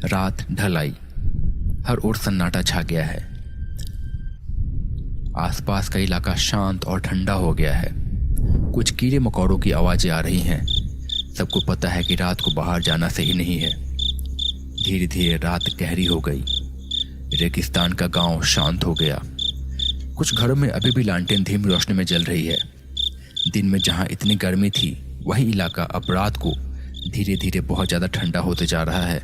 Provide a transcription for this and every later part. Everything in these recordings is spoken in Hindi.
रात ढल आई। हर ओर सन्नाटा छा गया है। आसपास का इलाका शांत और ठंडा हो गया है। कुछ कीड़े मकोड़ों की आवाजें आ रही हैं। सबको पता है कि रात को बाहर जाना सही नहीं है। धीरे धीरे रात गहरी हो गई। रेगिस्तान का गांव शांत हो गया। कुछ घरों में अभी भी लालटेन धीमी रोशनी में जल रही है। दिन में जहां इतनी गर्मी थी, वही इलाका अब रात को धीरे धीरे बहुत ज़्यादा ठंडा होते जा रहा है।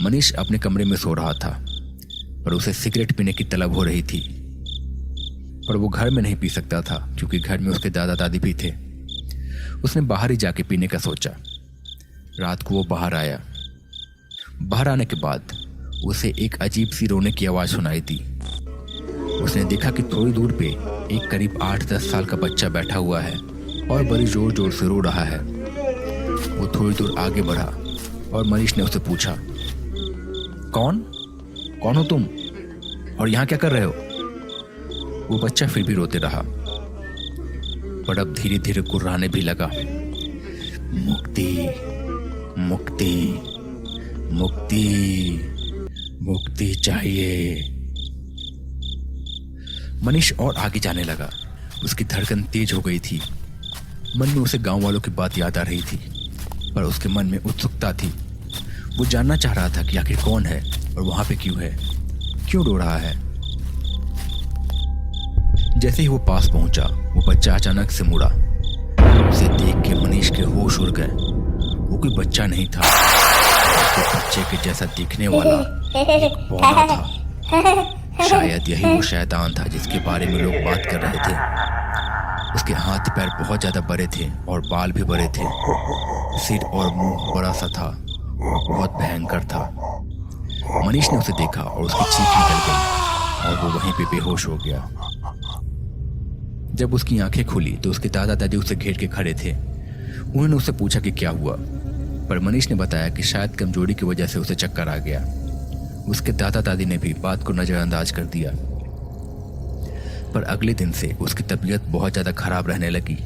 मनीष अपने कमरे में सो रहा था, पर उसे सिगरेट पीने की तलब हो रही थी। पर वो घर में नहीं पी सकता था, क्योंकि घर में उसके दादा दादी भी थे। उसने बाहर ही जाके पीने का सोचा। रात को वो बाहर आया। बाहर आने के बाद उसे एक अजीब सी रोने की आवाज़ सुनाई दी। उसने देखा कि थोड़ी दूर पे एक करीब 8-10 साल का बच्चा बैठा हुआ है और बड़ी जोर जोर से रो रहा है। वो थोड़ी दूर आगे बढ़ा और मनीष ने उससे पूछा, कौन हो तुम और यहाँ क्या कर रहे हो? वो बच्चा फिर भी रोते रहा, पर अब धीरे धीरे कुर्राने भी लगा। मुक्ति मुक्ति मुक्ति मुक्ति चाहिए। मनीष और आगे जाने लगा। उसकी धड़कन तेज हो गई थी। मन में उसे गांव वालों की बात याद आ रही थी, पर उसके मन में उत्सुकता थी। वो जानना चाह रहा था कि आखिर कौन है और वहां पे क्यों है, क्यों रो रहा है। जैसे ही वो पास पहुंचा, वो बच्चा अचानक से मुड़ा। उसे देख के मनीष के होश उड़ गए। वो कोई बच्चा नहीं था, उसके बच्चे के जैसा दिखने वाला एक बौना था। शायद यही वो शैतान था जिसके बारे में लोग बात कर रहे थे। उसके हाथ पैर बहुत ज्यादा बड़े थे और बाल भी बड़े थे। सिर और मुंह बड़ा सा था और बहुत भयंकर था। मनीष ने उसे देखा और उसकी चीख निकल गई और वो वहीं पे बेहोश हो गया। जब उसकी आंखें खुली तो उसके दादा दादी उसे घेर के खड़े थे। उन्होंने उससे पूछा कि क्या हुआ, पर मनीष ने बताया कि शायद कमजोरी की वजह से उसे चक्कर आ गया। उसके दादा दादी ने भी बात को नजरअंदाज कर दिया। पर अगले दिन से उसकी तबीयत बहुत ज़्यादा खराब रहने लगी।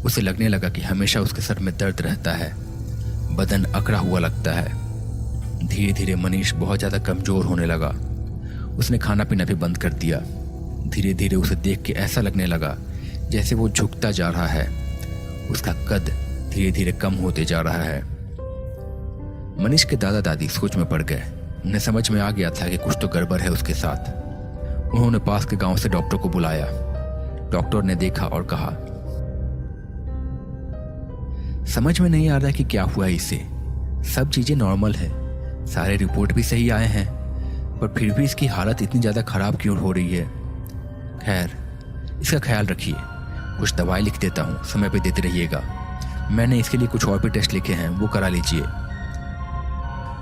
उसे लगने लगा कि हमेशा उसके सर में दर्द रहता है, बदन अकड़ा हुआ लगता है। धीरे धीरे मनीष बहुत ज़्यादा कमज़ोर होने लगा। उसने खाना पीना भी बंद कर दिया। धीरे धीरे उसे देख के ऐसा लगने लगा जैसे वो झुकता जा रहा है। उसका कद धीरे धीरे कम होते जा रहा है। मनीष के दादा दादी सोच में पड़ गए। उन्हें समझ में आ गया था कि कुछ तो गड़बड़ है उसके साथ। उन्होंने पास के गांव से डॉक्टर को बुलाया। डॉक्टर ने देखा और कहा, समझ में नहीं आ रहा कि क्या हुआ इसे। सब चीजें नॉर्मल है, सारे रिपोर्ट भी सही आए हैं, पर फिर भी इसकी हालत इतनी ज्यादा खराब क्यों हो रही है। खैर, इसका ख्याल रखिए। कुछ दवाई लिख देता हूँ, समय पे देते रहिएगा। मैंने इसके लिए कुछ और भी टेस्ट लिखे हैं, वो करा लीजिए।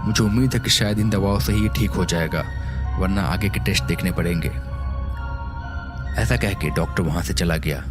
मुझे उम्मीद है कि शायद इन दवाओं से ही ये ठीक हो जाएगा, वरना आगे के टेस्ट देखने पड़ेंगे। ऐसा कह के डॉक्टर वहां से चला गया।